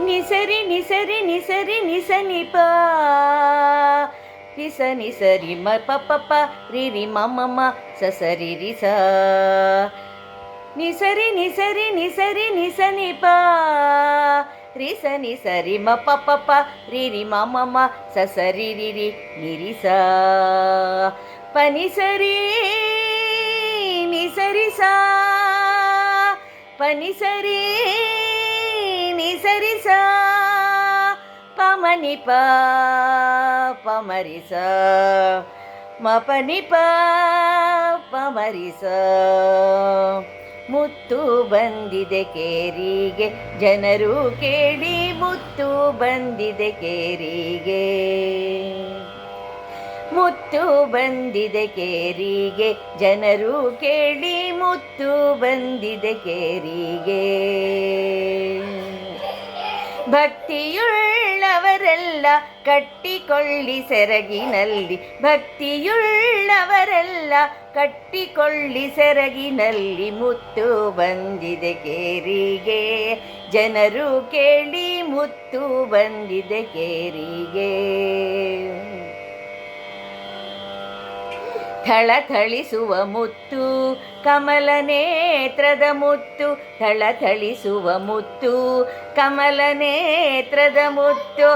ನಿಸರಿ ನಿಸರಿ ನಿಸರಿ ನಿಸನಿ ಪ ರಿಸ ನಿಸರಿ ಮ ಪ ಪ ಪ ರಿ ರಿ ಮ ಮ ಮ ಸ ಸ ರಿ ರಿ ಸ ನಿಸರಿ ನಿಸರಿ ನಿಸರಿ ನಿಸನಿ ಪ ರಿಸ ನಿಸರಿ ಮ ಪ ಪ ಪ ರಿ ರಿ ಮ ಮ ಮ ಸ ಸ ರಿ ರಿ ರಿ ನಿ ರಿ ಸ ಪ ನಿಸರಿ ನಿಸರಿ ಸ ಪ ನಿಸರಿ ನಿಸರಿ ಸ ಪ ಮನಿ ಪ ಪ ಮರಿ ಸ ಮ ಪ ನಿ ಪ ಪ ಮರಿ ಸ ಮುತ್ತು ಬಂದಿದೆ ಕೇರಿಗೆ ಜನರು ಕೇಳಿ ಮುತ್ತು ಬಂದಿದೆ ಕೇರಿಗೆ ಮುತ್ತು ಬಂದಿದೆ ಕೇರಿಗೆ ಜನರು ಕೇಳಿ ಮುತ್ತು ಬಂದಿದೆ ಕೇರಿಗೆ ಭಕ್ತಿಯುಳ್ಳವರೆಲ್ಲ ಕಟ್ಟಿಕೊಳ್ಳಿ ಸೆರಗಿನಲ್ಲಿ ಭಕ್ತಿಯುಳ್ಳವರೆಲ್ಲ ಕಟ್ಟಿಕೊಳ್ಳಿ ಸೆರಗಿನಲ್ಲಿ ಮುತ್ತು ಬಂದಿದೆ ಕೇರಿಗೆ ಜನರು ಕೇಳಿ ಮುತ್ತು ಬಂದಿದೆ ಕೇರಿಗೆ ಥಳಥಳಿಸುವ ಮುತ್ತು ಕಮಲ ನೇತ್ರದ ಮುತ್ತು ಥಳಥಳಿಸುವ ಮುತ್ತು ಕಮಲ ನೇತ್ರದ ಮುತ್ತು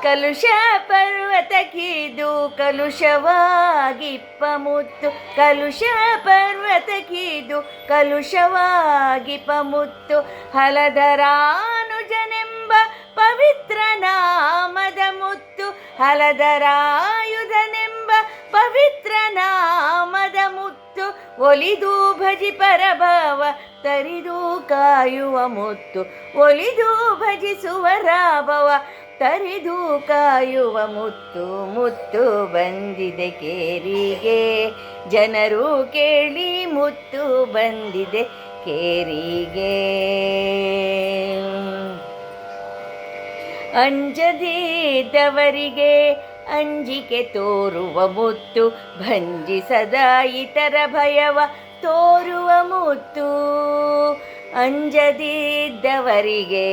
ಕಲುಷ ಪರ್ವತಕ್ಕಿದು ಕಲುಷವಾಗಿಪ್ಪ ಮುತ್ತು ಕಲುಷ ಪರ್ವತಕ್ಕಿದು ಕಲುಷವಾಗಿಪ್ಪ ಮುತ್ತು ಹಲಧರಾನುಜನೆಂಬ ಪವಿತ್ರ ನಾಮದ ಮುತ್ತು ಹಲಧರಾಯುಧನೆಂಬ ಪವಿತ್ರ ನಾಮದ ಮುತ್ತು ಒಲಿದು ಭಜಿ ಪರಭವ ತರಿದು ಕಾಯುವ ಮುತ್ತು ಒಲಿದು ಭಜಿಸುವ ರಾಭವ ತರಿದು ಕಾಯುವ ಮುತ್ತು ಮುತ್ತು ಬಂದಿದೆ ಕೇರಿಗೆ ಜನರು ಕೇಳಿ ಮುತ್ತು ಬಂದಿದೆ ಕೇರಿಗೆ ಅಂಜದಿದ್ದವರಿಗೆ ಅಂಜಿಕೆ ತೋರುವ ಮುತ್ತು ಭಂಜಿಸದ ಇತರ ಭಯವ ತೋರುವ ಮುತ್ತು ಅಂಜದಿದ್ದವರಿಗೆ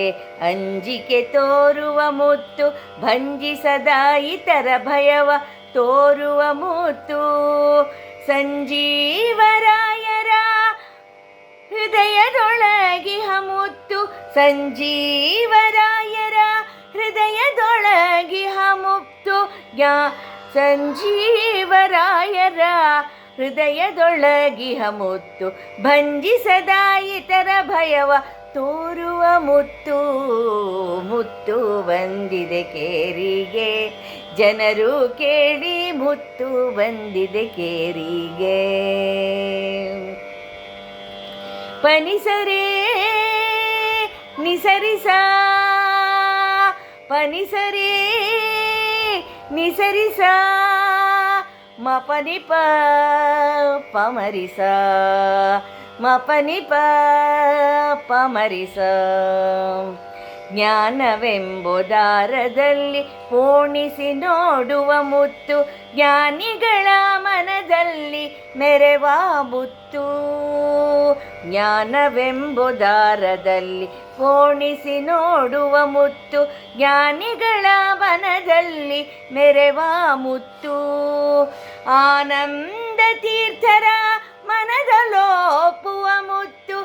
ಅಂಜಿಕೆ ತೋರುವ ಮುತ್ತು ಭಂಜಿಸದ ಇತರ ಭಯವ ತೋರುವ ಮುತ್ತು ಸಂಜೀವರಾಯರ ಹೃದಯದೊಳಗಿಹ ಮುತ್ತು ಸಂಜೀವರಾಯರ ಹೃದಯದೊಳಗಿಹ ಮುತ್ತು ಸಂಜೀವರಾಯರ ಹೃದಯದೊಳಗಿಹ ಮುತ್ತು ಭಂಜಿಸದ ಇತರ ಭಯವ ತೋರುವ ಮುತ್ತು ಮುತ್ತು ಬಂದಿದೆ ಕೇರಿಗೆ ಜನರು ಕೇಳಿ ಮುತ್ತು ಬಂದಿದೆ ಕೇರಿಗೆ ಪನಿಸರೇ ನಿಸರಿಸ ಪನಿಸರೇ ನಿಸರಿಸ ಮ ಪನಿ ಪ ಮರಿಸ ಮ ಪನಿ ಪ ಮರಿಸ ಜ್ಞಾನವೆಂಬುದಾರದಲ್ಲಿ ಪೋಣಿಸಿ ನೋಡುವ ಮುತ್ತು ಜ್ಞಾನಿಗಳ ಮನದಲ್ಲಿ ಮೆರೆವ ಮುತ್ತು ಜ್ಞಾನವೆಂಬುದಾರದಲ್ಲಿ ಪೋಣಿಸಿ ನೋಡುವ ಮುತ್ತು ಜ್ಞಾನಿಗಳ ಮನದಲ್ಲಿ ಮೆರೆವ ಮುತ್ತು ಆನಂದ ತೀರ್ಥರ ಮನದಲೋಪುವ ಮುತ್ತು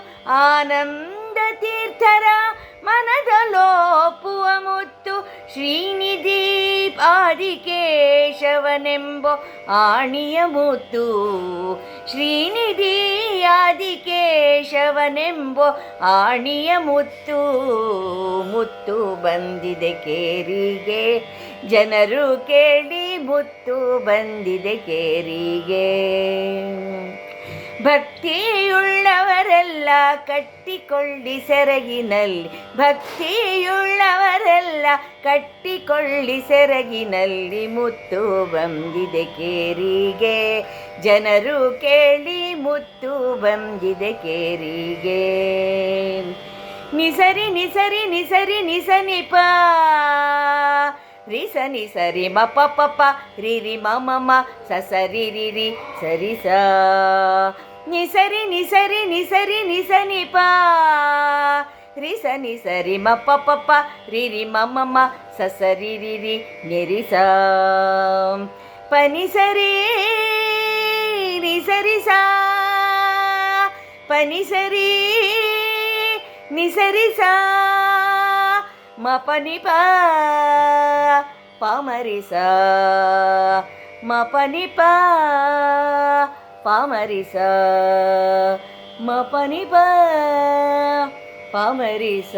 ಆನಂದ ತೀರ್ಥರ ಮನದಲೋಪುವ ಮುತ್ತು ಶ್ರೀನಿಧಿ ಆದಿಕೇಶವನೆಂಬ ಆಣಿಯ ಮುತ್ತು ಶ್ರೀನಿಧಿ ಆದಿಕೇಶವನೆಂಬ ಆಣಿಯ ಮುತ್ತು ಮುತ್ತು ಬಂದಿದೆ ಕೇರಿಗೆ ಜನರು ಕೇಳಿ ಮುತ್ತು ಬಂದಿದೆ ಕೇರಿಗೆ ಭಕ್ತಿಯುಳ್ಳವರೆಲ್ಲ ಕಟ್ಟಿಕೊಳ್ಳಿ ಸೆರಗಿನಲ್ಲಿ ಭಕ್ತಿಯುಳ್ಳವರೆಲ್ಲ ಕಟ್ಟಿಕೊಳ್ಳಿ ಸೆರಗಿನಲ್ಲಿ ಮುತ್ತು ಬಂದಿದೆ ಕೇರಿಗೆ ಜನರು ಕೇಳಿ ಮುತ್ತು ಬಂದಿದೆ ಕೇರಿಗೆ ನಿಸರಿ ನಿಸರಿ ನಿಸರಿ ನಿಸನಿಪ ರಿ ಸ ನಿ ಸರಿ ಮ ಪ ಪ ಪ ರಿ ರಿ ಮ ಮ ಮ ಸ ಸ ರಿ ರಿ ರಿ ಸರಿ ಸ ನಿ ಸರಿ ನಿ ಸರಿ ನಿ ಸರಿ ನಿ ಸ ನಿ ಪ ರಿ ಸ ನಿ ಸ ರಿ ಮ ಪ ಪ ಪ ರಿ ರಿ ಮ ಮ ಮ ಸ ಸ ರಿ ರಿ ರಿ ನಿ ರಿ ಸ ಪ ನಿ ಸ ರಿ ನಿ ಸ ರಿ ಸ ಪ ನಿ ಸ ರಿ ನಿ ಸ ರಿ ಸ ಮ ಪ ನಿ ಪ ಪ ಮ ರಿ ಸ ಮ ಪ ನಿ ಪ ಪ ಮ ರಿ ಸ ಮ ಪ ನಿ ಪ ಪ ಮ ರಿ ಸ